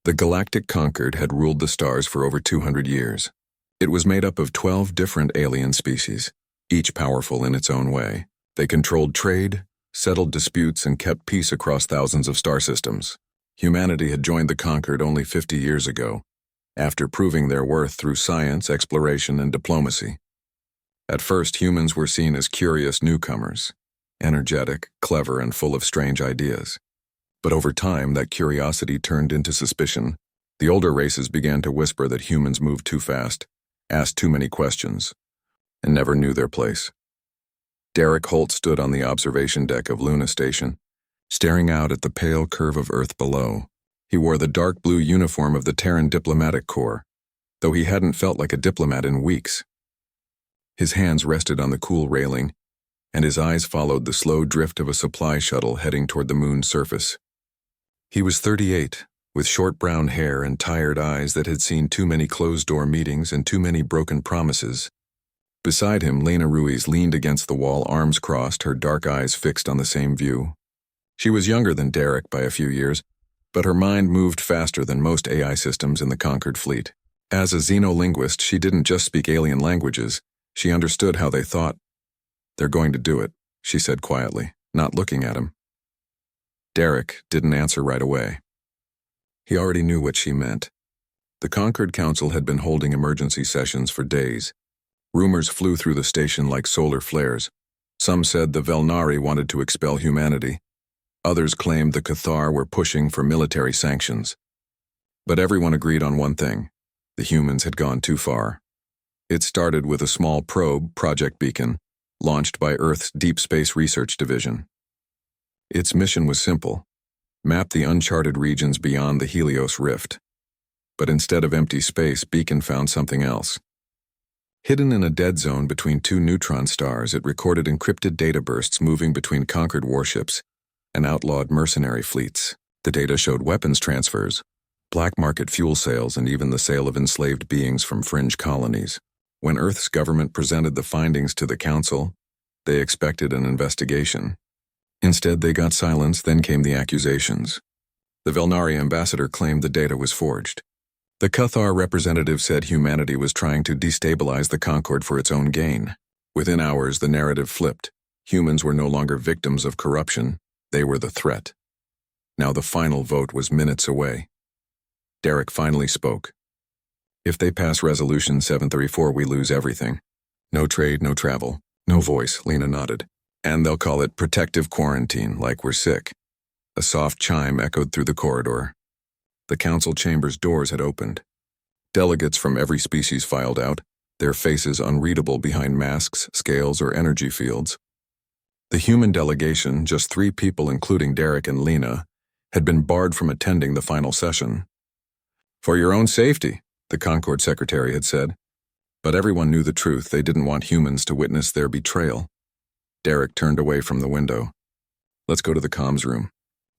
The Galactic Concord had ruled the stars for over 200 years. It was made up of 12 different alien species, each powerful in its own way. They controlled trade, settled disputes, and kept peace across thousands of star systems. Humanity had joined the Concord only 50 years ago, after proving their worth through science, exploration, and diplomacy. At first, humans were seen as curious newcomers, energetic, clever, and full of strange ideas. But over time, that curiosity turned into suspicion. The older races began to whisper that humans moved too fast, asked too many questions, and never knew their place. Derek Holt stood on the observation deck of Luna Station, staring out at the pale curve of Earth below. He wore the dark blue uniform of the Terran Diplomatic Corps, though he hadn't felt like a diplomat in weeks. His hands rested on the cool railing, and his eyes followed the slow drift of a supply shuttle heading toward the moon's surface. He was 38, with short brown hair and tired eyes that had seen too many closed-door meetings and too many broken promises. Beside him, Lena Ruiz leaned against the wall, arms crossed, her dark eyes fixed on the same view. She was younger than Derek by a few years, but her mind moved faster than most AI systems in the Concord fleet. As a xenolinguist, she didn't just speak alien languages, she understood how they thought. "They're going to do it," she said quietly, not looking at him. Derek didn't answer right away. He already knew what she meant. The Concord Council had been holding emergency sessions for days. Rumors flew through the station like solar flares. Some said the Velnari wanted to expel humanity. Others claimed the Cathar were pushing for military sanctions. But everyone agreed on one thing: the humans had gone too far. It started with a small probe, Project Beacon, launched by Earth's Deep Space Research Division. Its mission was simple: map the uncharted regions beyond the Helios Rift. But instead of empty space, Beacon found something else. Hidden in a dead zone between two neutron stars, it recorded encrypted data bursts moving between Concord warships and outlawed mercenary fleets. The data showed weapons transfers, black market fuel sales, and even the sale of enslaved beings from fringe colonies. When Earth's government presented the findings to the Council, they expected an investigation. Instead, they got silence, then came the accusations. The Velnari ambassador claimed the data was forged. The Cathar representative said humanity was trying to destabilize the Concord for its own gain. Within hours, the narrative flipped. Humans were no longer victims of corruption, they were the threat. Now the final vote was minutes away. Derek finally spoke. "If they pass Resolution 734, we lose everything. No trade, no travel, no voice," Lena nodded. "And they'll call it protective quarantine, like we're sick." A soft chime echoed through the corridor. The council chamber's doors had opened. Delegates from every species filed out, their faces unreadable behind masks, scales, or energy fields. The human delegation, just 3 people including Derek and Lena, had been barred from attending the final session. "For your own safety," the Concord secretary had said. But everyone knew the truth: they didn't want humans to witness their betrayal. Derek turned away from the window. "Let's go to the comms room.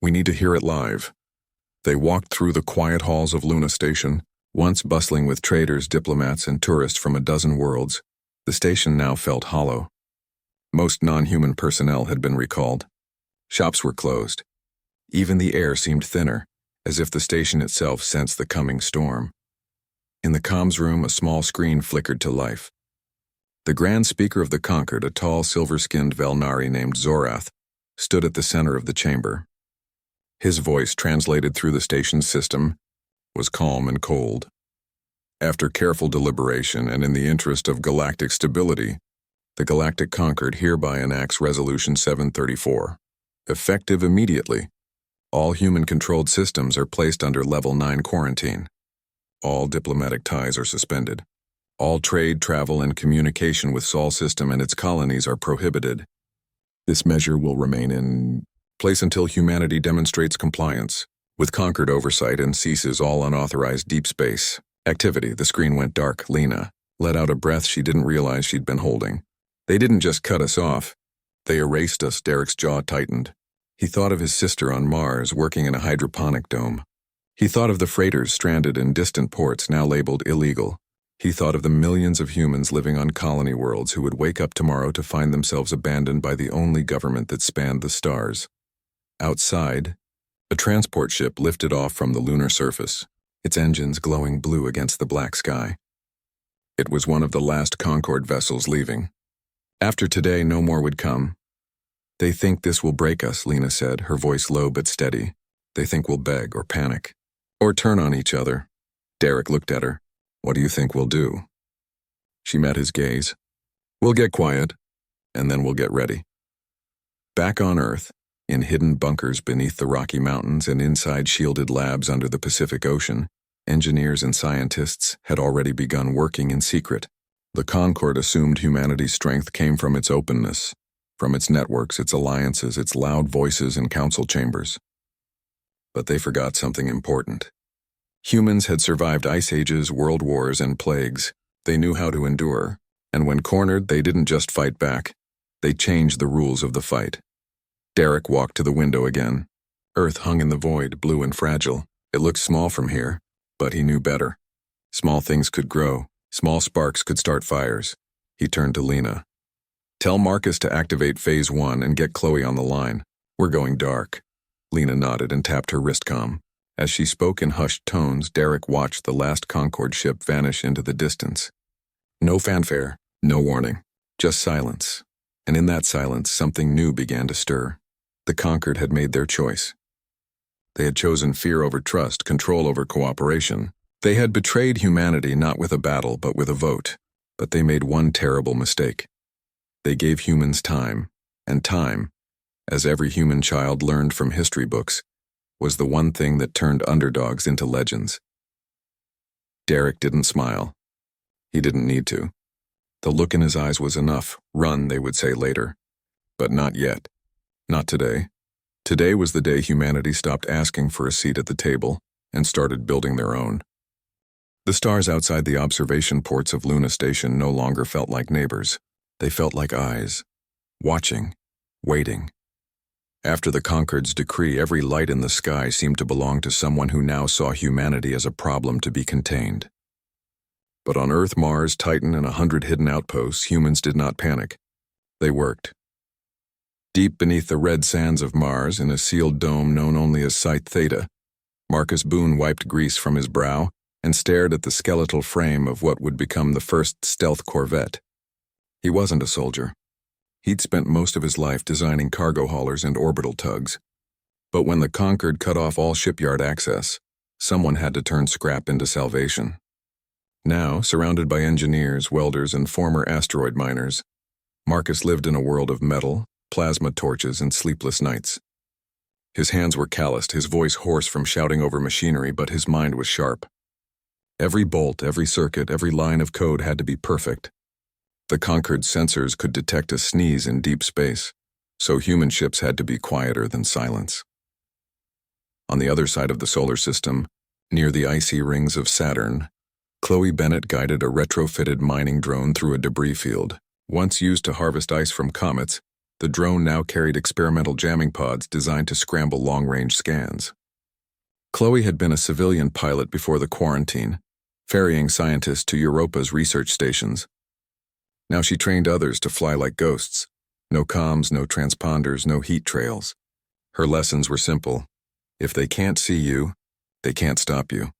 We need to hear it live." They walked through the quiet halls of Luna Station, once bustling with traders, diplomats, and tourists from a dozen worlds. The station now felt hollow. Most non-human personnel had been recalled. Shops were closed. Even the air seemed thinner, as if the station itself sensed the coming storm. In the comms room, a small screen flickered to life. The Grand Speaker of the Concord, a tall, silver-skinned Velnari named Zorath, stood at the center of the chamber. His voice, translated through the station's system, was calm and cold. "After careful deliberation and in the interest of galactic stability, the Galactic Concord hereby enacts Resolution 734. Effective immediately, all human-controlled systems are placed under Level 9 quarantine. All diplomatic ties are suspended. All trade, travel, and communication with Sol System and its colonies are prohibited. This measure will remain in place until humanity demonstrates compliance with Concord oversight and ceases all unauthorized deep space activity." The screen went dark. Lena let out a breath she didn't realize she'd been holding. "They didn't just cut us off. They erased us." Derek's jaw tightened. He thought of his sister on Mars, working in a hydroponic dome. He thought of the freighters stranded in distant ports, now labeled illegal. He thought of the millions of humans living on colony worlds who would wake up tomorrow to find themselves abandoned by the only government that spanned the stars. Outside, a transport ship lifted off from the lunar surface. its engines glowing blue against the black sky. It was one of the last Concorde vessels leaving. After today, no more would come. They think this will break us, Lena said, her voice low but steady. They think we'll beg or panic. Or turn on each other. Derek looked at her. What do you think we'll do? She met his gaze. We'll get quiet, and then we'll get ready. Back on Earth, in hidden bunkers beneath the Rocky Mountains and inside shielded labs under the Pacific Ocean, engineers and scientists had already begun working in secret. The Concorde assumed humanity's strength came from its openness, from its networks, its alliances, its loud voices in council chambers. But they forgot something important. Humans had survived ice ages, world wars, and plagues. They knew how to endure, and when cornered, they didn't just fight back. They changed the rules of the fight. Derek walked to the window again. Earth hung in the void, blue and fragile. It looked small from here, but he knew better. Small things could grow. Small sparks could start fires. He turned to Lena. Tell Marcus to activate Phase 1 and get Chloe on the line. We're going dark. Lena nodded and tapped her wristcom. As she spoke in hushed tones, Derek watched the last Concorde ship vanish into the distance. No fanfare, no warning, just silence. And in that silence, something new began to stir. The Concorde had made their choice. They had chosen fear over trust, control over cooperation. They had betrayed humanity not with a battle, but with a vote. But they made one terrible mistake. They gave humans time, and time, as every human child learned from history books, was the one thing that turned underdogs into legends. Derek didn't smile. He didn't need to. The look in his eyes was enough. Run, they would say later. But not yet. Not today. Today was the day humanity stopped asking for a seat at the table and started building their own. The stars outside the observation ports of Luna Station no longer felt like neighbors. They felt like eyes, watching, waiting. After the Concorde's decree, every light in the sky seemed to belong to someone who now saw humanity as a problem to be contained. But on Earth, Mars, Titan, and 100 hidden outposts, humans did not panic. They worked. Deep beneath the red sands of Mars, in a sealed dome known only as Site Theta, Marcus Boone wiped grease from his brow and stared at the skeletal frame of what would become the first stealth corvette. He wasn't a soldier. He'd spent most of his life designing cargo haulers and orbital tugs. But when the Concorde cut off all shipyard access, someone had to turn scrap into salvation. Now, surrounded by engineers, welders, and former asteroid miners, Marcus lived in a world of metal, plasma torches, and sleepless nights. His hands were calloused, his voice hoarse from shouting over machinery, but his mind was sharp. Every bolt, every circuit, every line of code had to be perfect. The Concorde's sensors could detect a sneeze in deep space, so human ships had to be quieter than silence. On the other side of the solar system, near the icy rings of Saturn, Chloe Bennett guided a retrofitted mining drone through a debris field. Once used to harvest ice from comets, the drone now carried experimental jamming pods designed to scramble long-range scans. Chloe had been a civilian pilot before the quarantine, ferrying scientists to Europa's research stations. Now she trained others to fly like ghosts. No comms, no transponders, no heat trails. Her lessons were simple. If they can't see you, they can't stop you.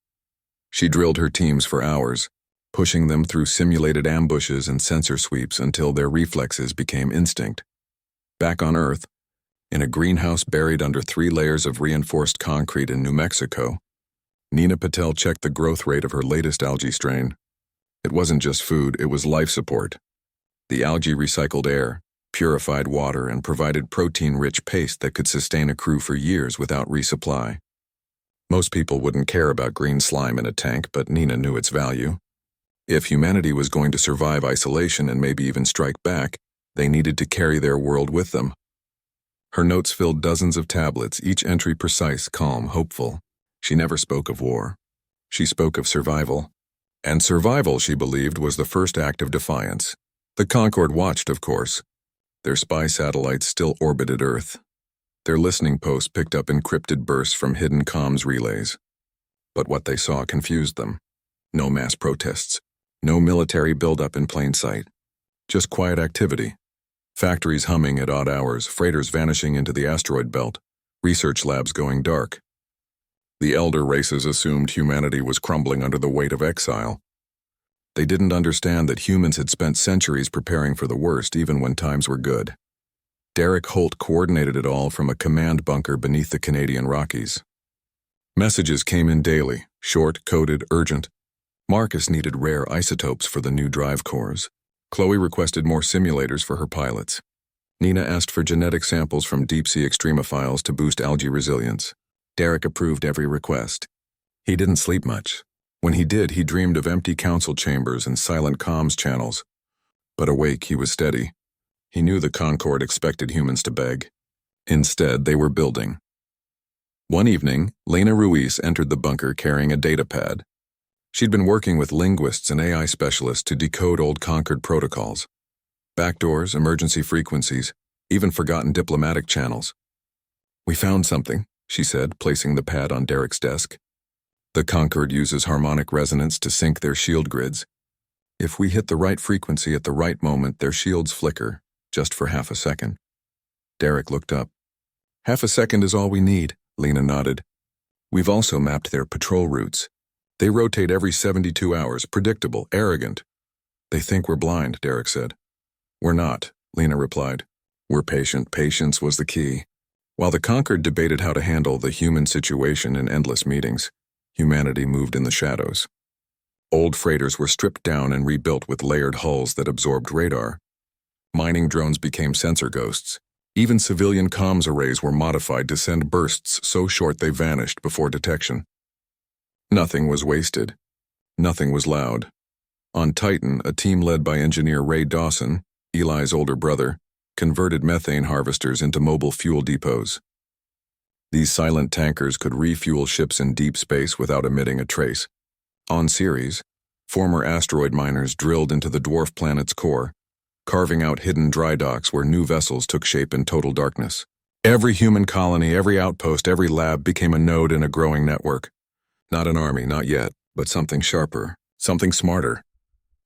She drilled her teams for hours, pushing them through simulated ambushes and sensor sweeps until their reflexes became instinct. Back on Earth, in a greenhouse buried under 3 layers of reinforced concrete in New Mexico, Nina Patel checked the growth rate of her latest algae strain. It wasn't just food, it was life support. The algae recycled air, purified water, and provided protein-rich paste that could sustain a crew for years without resupply. Most people wouldn't care about green slime in a tank, but Nina knew its value. If humanity was going to survive isolation and maybe even strike back, they needed to carry their world with them. Her notes filled dozens of tablets, each entry precise, calm, hopeful. She never spoke of war. She spoke of survival. And survival, she believed, was the first act of defiance. The Concorde watched, of course. Their spy satellites still orbited Earth. Their listening posts picked up encrypted bursts from hidden comms relays. But what they saw confused them. No mass protests. No military buildup in plain sight. Just quiet activity. Factories humming at odd hours, freighters vanishing into the asteroid belt, research labs going dark. The elder races assumed humanity was crumbling under the weight of exile. They didn't understand that humans had spent centuries preparing for the worst even when times were good. Derek Holt coordinated it all from a command bunker beneath the Canadian Rockies. Messages came in daily, short, coded, urgent. Marcus needed rare isotopes for the new drive cores. Chloe requested more simulators for her pilots. Nina asked for genetic samples from deep-sea extremophiles to boost algae resilience. Derek approved every request. He didn't sleep much. When he did, he dreamed of empty council chambers and silent comms channels. But awake, he was steady. He knew the Concord expected humans to beg. Instead, they were building. One evening, Lena Ruiz entered the bunker carrying a datapad. She'd been working with linguists and AI specialists to decode old Concord protocols. Backdoors, emergency frequencies, even forgotten diplomatic channels. "We found something," she said, placing the pad on Derek's desk. "The Concord uses harmonic resonance to sync their shield grids. If we hit the right frequency at the right moment, their shields flicker, just for half a second." Derek looked up. "Half a second is all we need," Lena nodded. "We've also mapped their patrol routes. They rotate every 72 hours, predictable, arrogant." "They think we're blind," Derek said. "We're not," Lena replied. "We're patient. Patience was the key." While the Concord debated how to handle the human situation in endless meetings, humanity moved in the shadows. Old freighters were stripped down and rebuilt with layered hulls that absorbed radar. Mining drones became sensor ghosts. Even civilian comms arrays were modified to send bursts so short they vanished before detection. Nothing was wasted. Nothing was loud. On Titan, a team led by engineer Ray Dawson, Eli's older brother, converted methane harvesters into mobile fuel depots. These silent tankers could refuel ships in deep space without emitting a trace. On Ceres, former asteroid miners drilled into the dwarf planet's core, carving out hidden dry docks where new vessels took shape in total darkness. Every human colony, every outpost, every lab became a node in a growing network. Not an army, not yet, but something sharper, something smarter.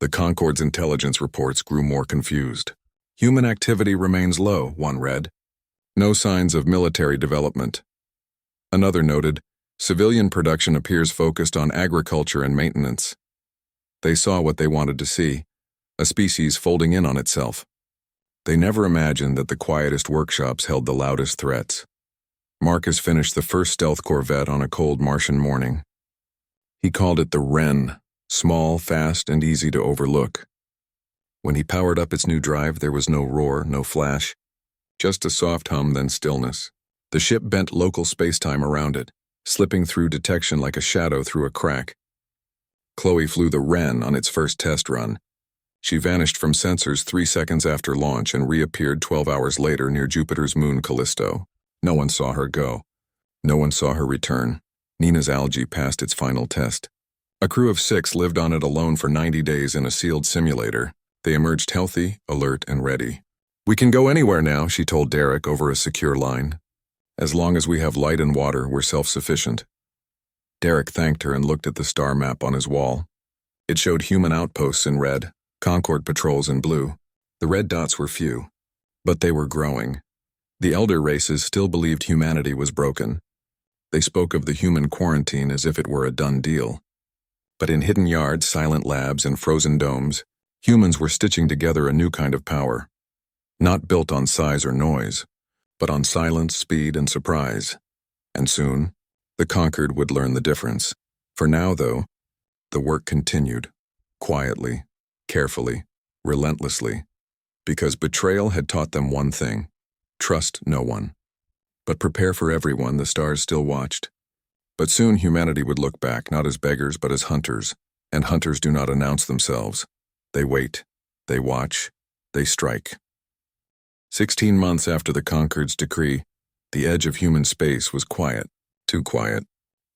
The Concord's intelligence reports grew more confused. "Human activity remains low," one read. "No signs of military development." Another noted, "Civilian production appears focused on agriculture and maintenance." They saw what they wanted to see, a species folding in on itself. They never imagined that the quietest workshops held the loudest threats. Marcus finished the first stealth corvette on a cold Martian morning. He called it the Wren, small, fast, and easy to overlook. When he powered up its new drive, there was no roar, no flash, just a soft hum, then stillness. The ship bent local space-time around it, slipping through detection like a shadow through a crack. Chloe flew the Wren on its first test run. She vanished from sensors 3 seconds after launch and reappeared 12 hours later near Jupiter's moon Callisto. No one saw her go. No one saw her return. Nina's algae passed its final test. A crew of 6 lived on it alone for 90 days in a sealed simulator. They emerged healthy, alert, and ready. "We can go anywhere now," she told Derek over a secure line. "As long as we have light and water, we're self-sufficient." Derek thanked her and looked at the star map on his wall. It showed human outposts in red, Concord patrols in blue. The red dots were few, but they were growing. The elder races still believed humanity was broken. They spoke of the human quarantine as if it were a done deal. But in hidden yards, silent labs, and frozen domes, humans were stitching together a new kind of power. Not built on size or noise, but on silence, speed, and surprise. And soon, the Conquered would learn the difference. For now, though, the work continued, quietly, carefully, relentlessly, because betrayal had taught them one thing: trust no one. But prepare for everyone, the stars still watched. But soon humanity would look back, not as beggars but as hunters, and hunters do not announce themselves. They wait, they watch, they strike. 16 months after the Concord's decree, the edge of human space was quiet, too quiet.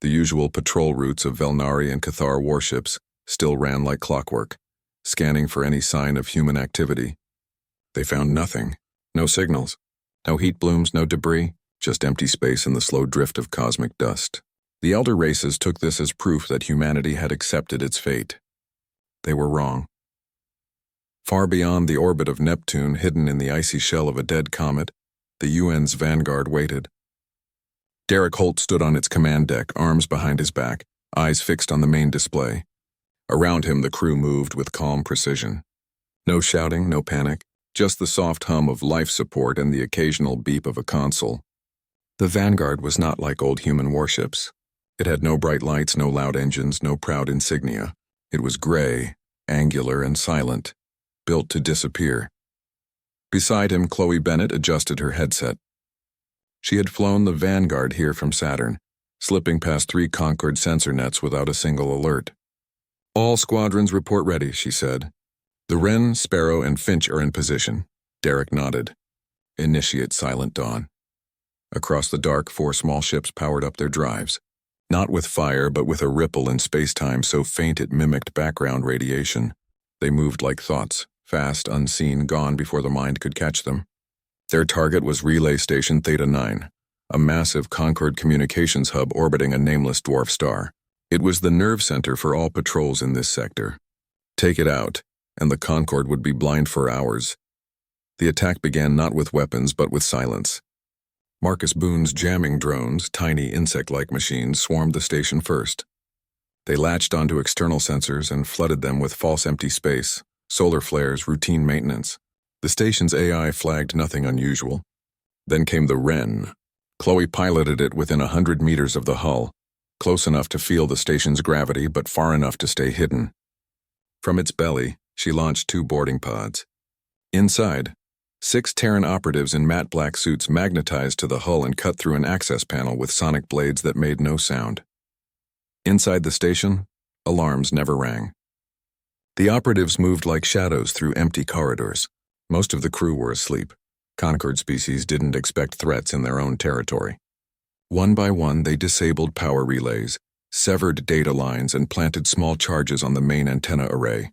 The usual patrol routes of Velnari and Cathar warships still ran like clockwork, scanning for any sign of human activity. They found nothing, no signals, no heat blooms, no debris, just empty space and the slow drift of cosmic dust. The elder races took this as proof that humanity had accepted its fate. They were wrong. Far beyond the orbit of Neptune, hidden in the icy shell of a dead comet, the UN's vanguard waited. Derek Holt stood on its command deck, arms behind his back, eyes fixed on the main display. Around him, the crew moved with calm precision. No shouting, no panic, just the soft hum of life support and the occasional beep of a console. The Vanguard was not like old human warships. It had no bright lights, no loud engines, no proud insignia. It was gray, angular, and silent, built to disappear. Beside him, Chloe Bennett adjusted her headset. She had flown the Vanguard here from Saturn, slipping past 3 Concorde sensor nets without a single alert. "All squadrons report ready," she said. "The Wren, Sparrow, and Finch are in position." Derek nodded. "Initiate Silent Dawn." Across the dark, 4 small ships powered up their drives. Not with fire, but with a ripple in space-time so faint it mimicked background radiation. They moved like thoughts, fast, unseen, gone before the mind could catch them. Their target was Relay Station Theta 9, a massive Concorde communications hub orbiting a nameless dwarf star. It was the nerve center for all patrols in this sector. Take it out, and the Concorde would be blind for hours. The attack began not with weapons, but with silence. Marcus Boone's jamming drones, tiny insect-like machines, swarmed the station first. They latched onto external sensors and flooded them with false empty space, solar flares, routine maintenance. The station's AI flagged nothing unusual. Then came the Wren. Chloe piloted it within 100 meters of the hull, close enough to feel the station's gravity but far enough to stay hidden. From its belly, she launched 2 boarding pods. Inside, 6 Terran operatives in matte black suits magnetized to the hull and cut through an access panel with sonic blades that made no sound. Inside the station, alarms never rang. The operatives moved like shadows through empty corridors. Most of the crew were asleep. Concorde species didn't expect threats in their own territory. One by one, they disabled power relays, severed data lines, and planted small charges on the main antenna array.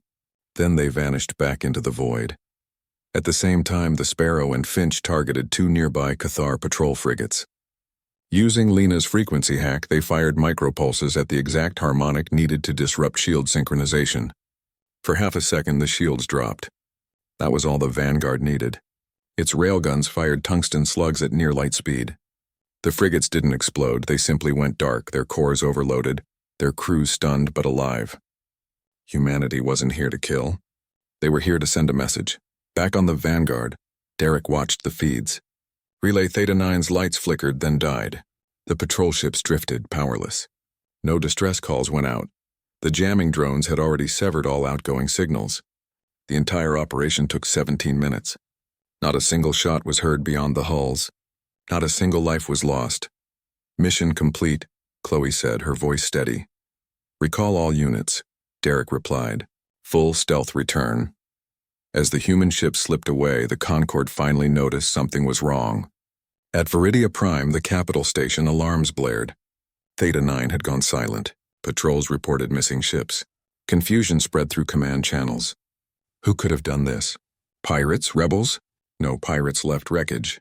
Then they vanished back into the void. At the same time, the Sparrow and Finch targeted 2 nearby Cathar patrol frigates. Using Lena's frequency hack, they fired micropulses at the exact harmonic needed to disrupt shield synchronization. For half a second, the shields dropped. That was all the Vanguard needed. Its railguns fired tungsten slugs at near light speed. The frigates didn't explode, they simply went dark, their cores overloaded, their crews stunned but alive. Humanity wasn't here to kill. They were here to send a message. Back on the Vanguard, Derek watched the feeds. Relay Theta 9's lights flickered, then died. The patrol ships drifted, powerless. No distress calls went out. The jamming drones had already severed all outgoing signals. The entire operation took 17 minutes. Not a single shot was heard beyond the hulls. Not a single life was lost. "Mission complete," Chloe said, her voice steady. "Recall all units," Derek replied. "Full stealth return." As the human ship slipped away, the Concorde finally noticed something was wrong. At Viridia Prime, the capital station, alarms blared. Theta 9 had gone silent. Patrols reported missing ships. Confusion spread through command channels. Who could have done this? Pirates? Rebels? No, pirates left wreckage.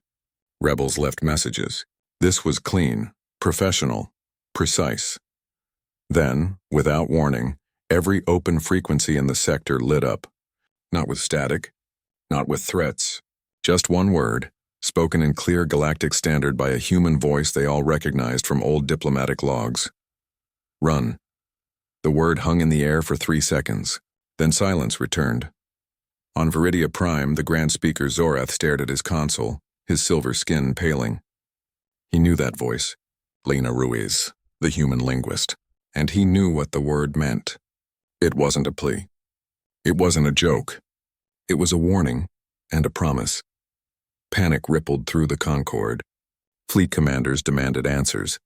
Rebels left messages. This was clean, professional, precise. Then, without warning, every open frequency in the sector lit up. Not with static, not with threats, just one word, spoken in clear galactic standard by a human voice they all recognized from old diplomatic logs. "Run." The word hung in the air for 3 seconds, then silence returned. On Viridia Prime, the Grand Speaker Zorath stared at his console, his silver skin paling. He knew that voice, Lena Ruiz, the human linguist, and he knew what the word meant. It wasn't a plea. It wasn't a joke. It was a warning and a promise. Panic rippled through the Concorde. Fleet commanders demanded answers.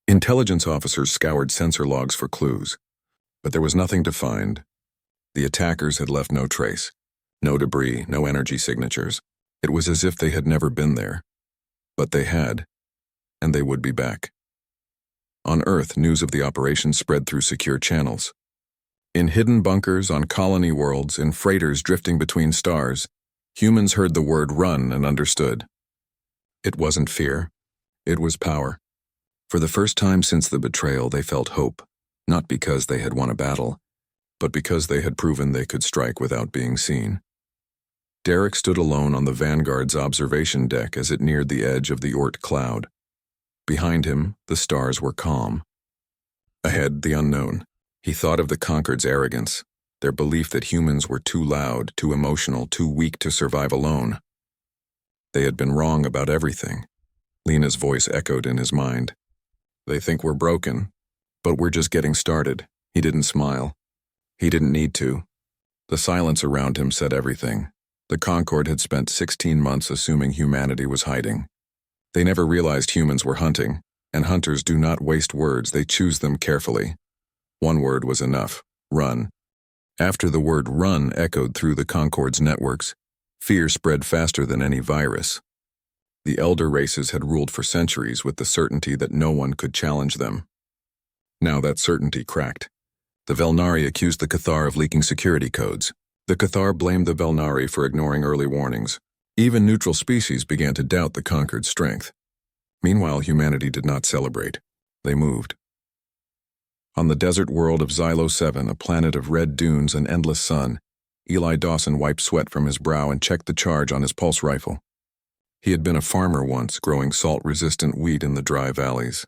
Intelligence officers scoured sensor logs for clues. But there was nothing to find. The attackers had left no trace. No debris, no energy signatures. It was as if they had never been there. But they had, and they would be back. On Earth, news of the operation spread through secure channels. In hidden bunkers, on colony worlds, in freighters drifting between stars, humans heard the word "run" and understood. It wasn't fear. It was power. For the first time since the betrayal, they felt hope, not because they had won a battle, but because they had proven they could strike without being seen. Derek stood alone on the Vanguard's observation deck as it neared the edge of the Oort cloud. Behind him, the stars were calm. Ahead, the unknown. He thought of the Conquered's arrogance, their belief that humans were too loud, too emotional, too weak to survive alone. They had been wrong about everything. Lena's voice echoed in his mind. They think we're broken, but we're just getting started. He didn't smile. He didn't need to. The silence around him said everything. The Concorde had spent 16 months assuming humanity was hiding. They never realized humans were hunting, and hunters do not waste words, they choose them carefully. One word was enough: run. After the word run echoed through the Concorde's networks, fear spread faster than any virus. The elder races had ruled for centuries with the certainty that no one could challenge them. Now that certainty cracked. The Velnari accused the Cathar of leaking security codes. The Cathar blamed the Velnari for ignoring early warnings. Even neutral species began to doubt the Conquered's strength. Meanwhile, humanity did not celebrate. They moved. On the desert world of Xylo 7, a planet of red dunes and endless sun, Eli Dawson wiped sweat from his brow and checked the charge on his pulse rifle. He had been a farmer once, growing salt-resistant wheat in the dry valleys.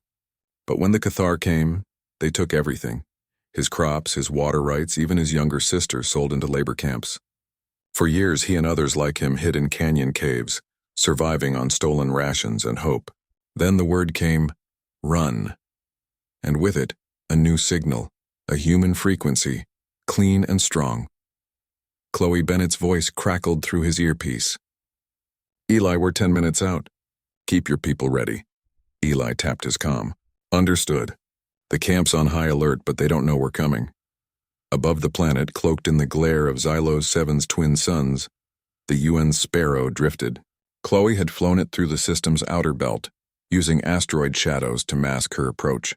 But when the Cathar came, they took everything. His crops, his water rights, even his younger sister sold into labor camps. For years, he and others like him hid in canyon caves, surviving on stolen rations and hope. Then the word came, run. And with it, a new signal, a human frequency, clean and strong. Chloe Bennett's voice crackled through his earpiece. Eli, we're 10 minutes out. Keep your people ready. Eli tapped his comm. Understood. The camp's on high alert, but they don't know we're coming. Above the planet, cloaked in the glare of Xylo 7's twin suns, the UN Sparrow drifted. Chloe had flown it through the system's outer belt, using asteroid shadows to mask her approach.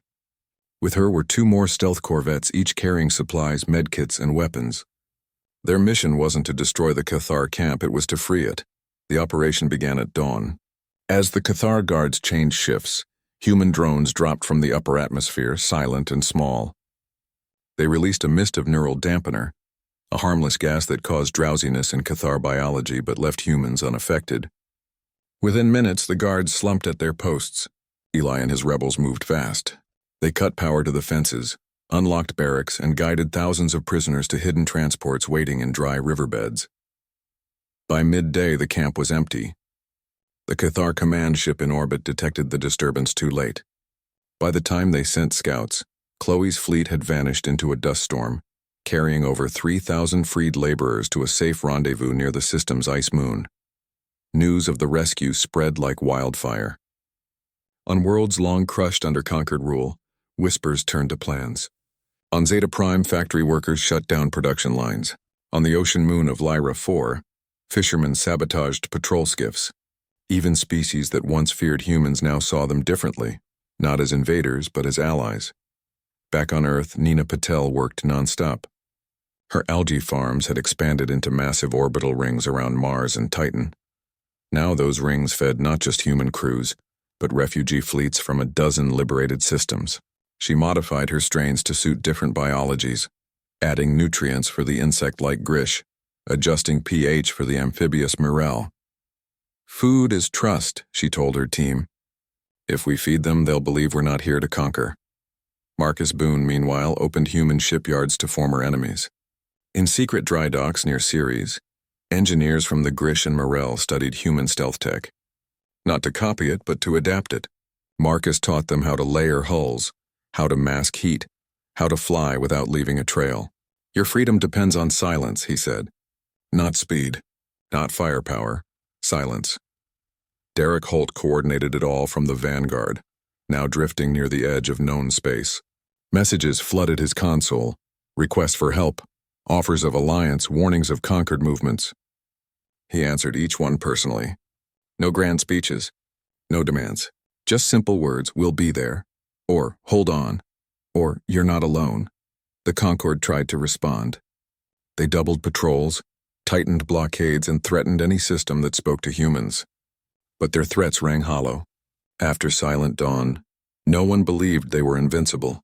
With her were 2 more stealth corvettes, each carrying supplies, medkits, and weapons. Their mission wasn't to destroy the Cathar camp, it was to free it. The operation began at dawn. As the Cathar guards changed shifts, human drones dropped from the upper atmosphere, silent and small. They released a mist of neural dampener, a harmless gas that caused drowsiness in Cathar biology but left humans unaffected. Within minutes, the guards slumped at their posts. Eli and his rebels moved fast. They cut power to the fences, unlocked barracks, and guided thousands of prisoners to hidden transports waiting in dry riverbeds. By midday, the camp was empty. The Cathar command ship in orbit detected the disturbance too late. By the time they sent scouts, Chloe's fleet had vanished into a dust storm, carrying over 3,000 freed laborers to a safe rendezvous near the system's ice moon. News of the rescue spread like wildfire. On worlds long crushed under Conquered rule, whispers turned to plans. On Zeta Prime, factory workers shut down production lines. On the ocean moon of Lyra 4, fishermen sabotaged patrol skiffs. Even species that once feared humans now saw them differently, not as invaders but as allies. Back on Earth, Nina Patel worked nonstop. Her algae farms had expanded into massive orbital rings around Mars and Titan. Now those rings fed not just human crews, but refugee fleets from a dozen liberated systems. She modified her strains to suit different biologies, adding nutrients for the insect-like Grish, adjusting pH for the amphibious Mirel. Food is trust, she told her team. If we feed them, they'll believe we're not here to conquer. Marcus Boone, meanwhile, opened human shipyards to former enemies. In secret dry docks near Ceres, engineers from the Grish and Mirel studied human stealth tech. Not to copy it, but to adapt it. Marcus taught them how to layer hulls, how to mask heat, how to fly without leaving a trail. Your freedom depends on silence, he said. Not speed, not firepower, silence. Derek Holt coordinated it all from the Vanguard, now drifting near the edge of known space. Messages flooded his console, requests for help, offers of alliance, warnings of Conquered movements. He answered each one personally. No grand speeches, no demands, just simple words, we'll be there, or hold on, or you're not alone. The Concorde tried to respond. They doubled patrols, tightened blockades, and threatened any system that spoke to humans. But their threats rang hollow. After Silent Dawn, no one believed they were invincible.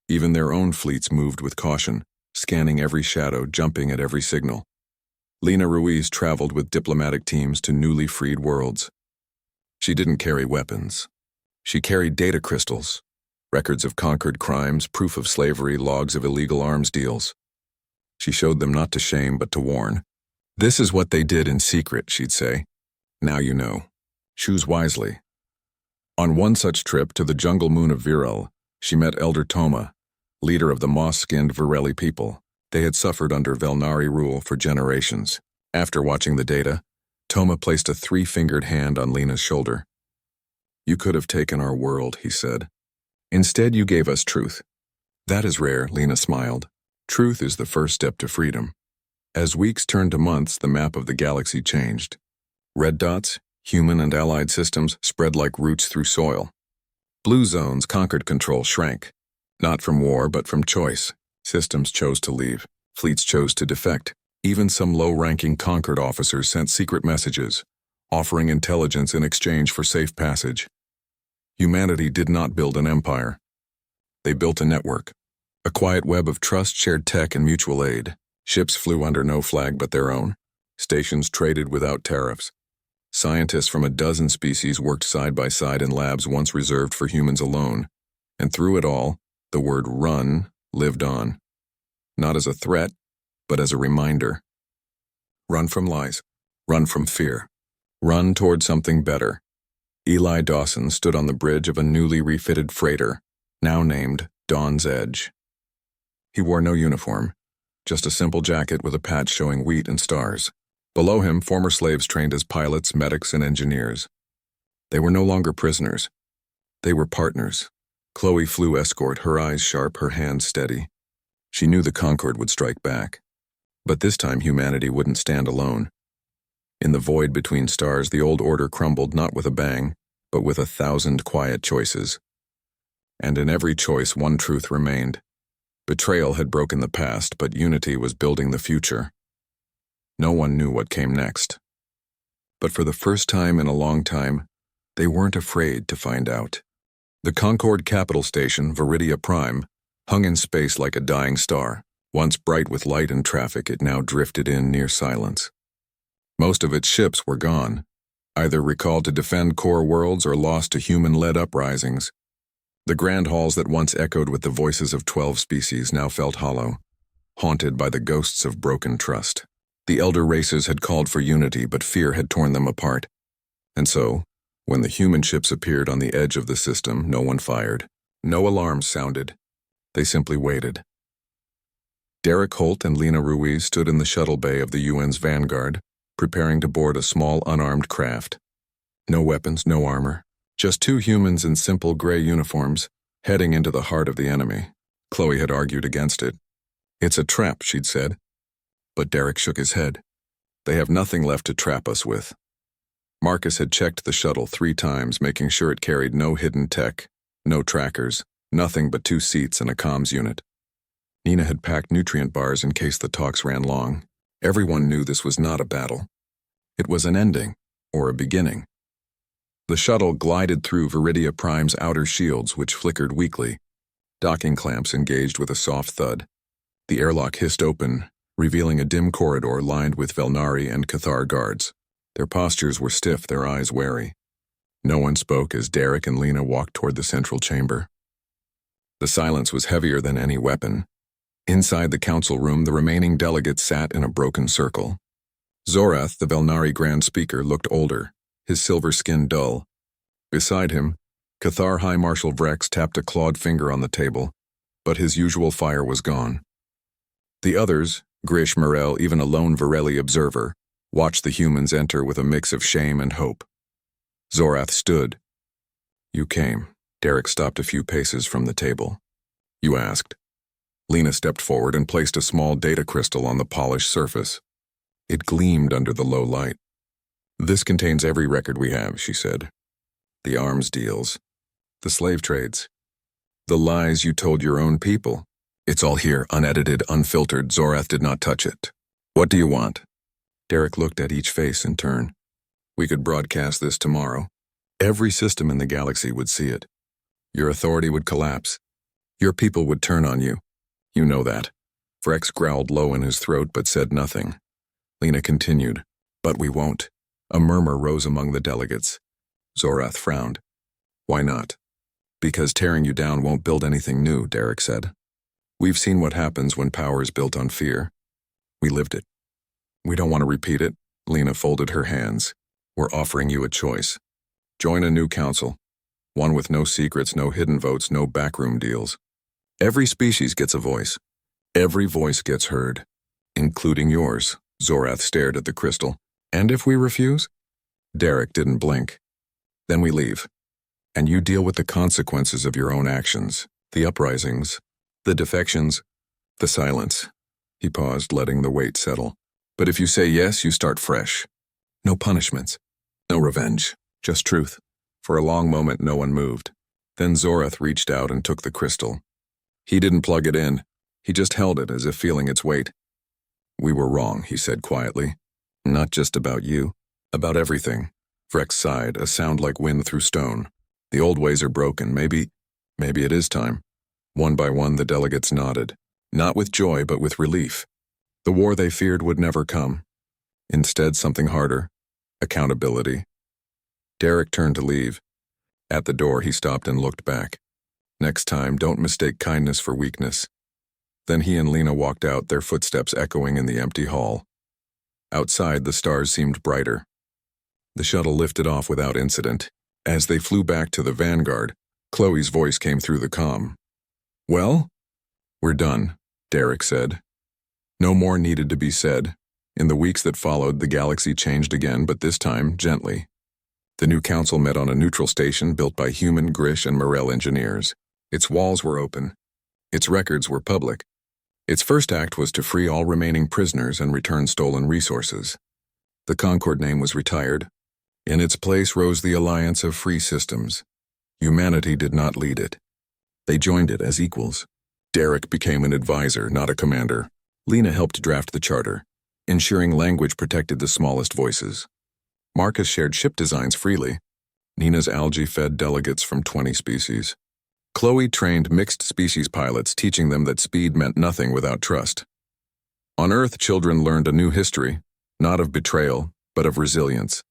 Even their own fleets moved with caution, scanning every shadow, jumping at every signal. Lena Ruiz traveled with diplomatic teams to newly freed worlds. She didn't carry weapons. She carried data crystals, records of conquered crimes, proof of slavery, logs of illegal arms deals. She showed them not to shame but to warn. This is what they did in secret, she'd say. Now you know. Choose wisely. On one such trip to the jungle moon of Viral, she met Elder Toma, leader of the moss-skinned Virelli people. They had suffered under Velnari rule for generations. After watching the data, Toma placed a three-fingered hand on Lena's shoulder. You could have taken our world, he said. Instead, you gave us truth. That is rare, Lena smiled. Truth is the first step to freedom. As weeks turned to months, the map of the galaxy changed. Red dots, human and allied systems, spread like roots through soil. Blue zones, conquered control, shrank. Not from war, but from choice. Systems chose to leave. Fleets chose to defect. Even some low-ranking conquered officers sent secret messages, offering intelligence in exchange for safe passage. Humanity did not build an empire. They built a network. A quiet web of trust, shared tech, and mutual aid. Ships flew under no flag but their own. Stations traded without tariffs. Scientists from a dozen species worked side by side in labs once reserved for humans alone. And through it all, the word run lived on. Not as a threat, but as a reminder. Run from lies. Run from fear. Run toward something better. Eli Dawson stood on the bridge of a newly refitted freighter, now named Dawn's Edge. He wore no uniform, just a simple jacket with a patch showing wheat and stars. Below him, former slaves trained as pilots, medics, and engineers. They were no longer prisoners. They were partners. Chloe flew escort, her eyes sharp, her hands steady. She knew the Concorde would strike back. But this time humanity wouldn't stand alone. In the void between stars, the old order crumbled not with a bang, but with 1,000 quiet choices. And in every choice, one truth remained. Betrayal had broken the past, but unity was building the future. No one knew what came next. But for the first time in a long time, they weren't afraid to find out. The Concorde capital station, Viridia Prime, hung in space like a dying star. Once bright with light and traffic, it now drifted in near silence. Most of its ships were gone, either recalled to defend core worlds or lost to human-led uprisings. The grand halls that once echoed with the voices of 12 species now felt hollow, haunted by the ghosts of broken trust. The elder races had called for unity, but fear had torn them apart. And so, when the human ships appeared on the edge of the system, no one fired. No alarms sounded. They simply waited. Derek Holt and Lena Ruiz stood in the shuttle bay of the UN's Vanguard, preparing to board a small unarmed craft. No weapons, no armor. Just two humans in simple gray uniforms, heading into the heart of the enemy. Chloe had argued against it. It's a trap, she'd said. But Derek shook his head. They have nothing left to trap us with. Marcus had checked the shuttle 3 times, making sure it carried no hidden tech, no trackers, nothing but 2 seats and a comms unit. Nina had packed nutrient bars in case the talks ran long. Everyone knew this was not a battle. It was an ending, or a beginning. The shuttle glided through Viridia Prime's outer shields, which flickered weakly. Docking clamps engaged with a soft thud. The airlock hissed open, revealing a dim corridor lined with Velnari and Cathar guards. Their postures were stiff, their eyes wary. No one spoke as Derek and Lena walked toward the central chamber. The silence was heavier than any weapon. Inside the council room, the remaining delegates sat in a broken circle. Zorath, the Velnari Grand Speaker, looked older, his silver skin dull. Beside him, Cathar High Marshal Vrex tapped a clawed finger on the table, but his usual fire was gone. The others, Grish, Morel, even a lone Virelli observer, watched the humans enter with a mix of shame and hope. Zorath stood. You came. Derek stopped a few paces from the table. You asked. Lena stepped forward and placed a small data crystal on the polished surface. It gleamed under the low light. This contains every record we have, she said. The arms deals. The slave trades. The lies you told your own people. It's all here, unedited, unfiltered. Zorath did not touch it. What do you want? Derek looked at each face in turn. We could broadcast this tomorrow. Every system in the galaxy would see it. Your authority would collapse. Your people would turn on you. You know that. Vrex growled low in his throat but said nothing. Lena continued. But we won't. A murmur rose among the delegates. Zorath frowned. Why not? Because tearing you down won't build anything new, Derek said. We've seen what happens when power is built on fear. We lived it. We don't want to repeat it. Lena folded her hands. We're offering you a choice. Join a new council. One with no secrets, no hidden votes, no backroom deals. Every species gets a voice. Every voice gets heard. Including yours. Zorath stared at the crystal. And if we refuse? Derek didn't blink. Then we leave. And you deal with the consequences of your own actions. The uprisings. The defections. The silence. He paused, letting the weight settle. But if you say yes, you start fresh. No punishments. No revenge. Just truth. For a long moment, no one moved. Then Zorath reached out and took the crystal. He didn't plug it in. He just held it as if feeling its weight. We were wrong, he said quietly. Not just about you. About everything. Vrex sighed, a sound like wind through stone. The old ways are broken. Maybe it is time. One by one, the delegates nodded. Not with joy, but with relief. The war they feared would never come. Instead, something harder. Accountability. Derek turned to leave. At the door, he stopped and looked back. Next time, don't mistake kindness for weakness. Then he and Lena walked out, their footsteps echoing in the empty hall. Outside, the stars seemed brighter. The shuttle lifted off without incident. As they flew back to the Vanguard, Chloe's voice came through the comm. Well? We're done, Derek said. No more needed to be said. In the weeks that followed, the galaxy changed again, but this time, gently. The new council met on a neutral station built by human, Grish, and Morel engineers. Its walls were open. Its records were public. Its first act was to free all remaining prisoners and return stolen resources. The Concord name was retired. In its place rose the Alliance of Free Systems. Humanity did not lead it. They joined it as equals. Derek became an advisor, not a commander. Lena helped draft the charter, ensuring language protected the smallest voices. Marcus shared ship designs freely. Nina's algae fed delegates from 20 species. Chloe trained mixed-species pilots, teaching them that speed meant nothing without trust. On Earth, children learned a new history, not of betrayal, but of resilience.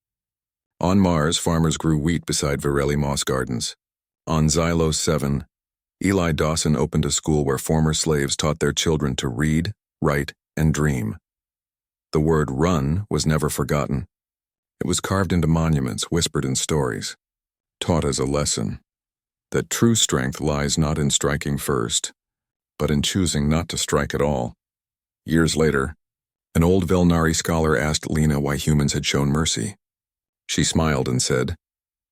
On Mars, farmers grew wheat beside Virelli moss gardens. On Xylos 7, Eli Dawson opened a school where former slaves taught their children to read, write, and dream. The word run was never forgotten. It was carved into monuments, whispered in stories, taught as a lesson. That true strength lies not in striking first, but in choosing not to strike at all. Years later, an old Velnari scholar asked Lena why humans had shown mercy. She smiled and said,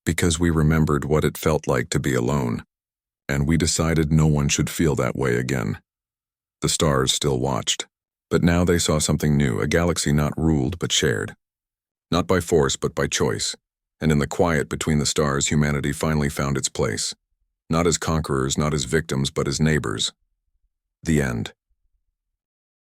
because we remembered what it felt like to be alone, and we decided no one should feel that way again. The stars still watched, but now they saw something new, a galaxy not ruled but shared. Not by force but by choice, and in the quiet between the stars, humanity finally found its place. Not as conquerors, not as victims, but as neighbors. The end.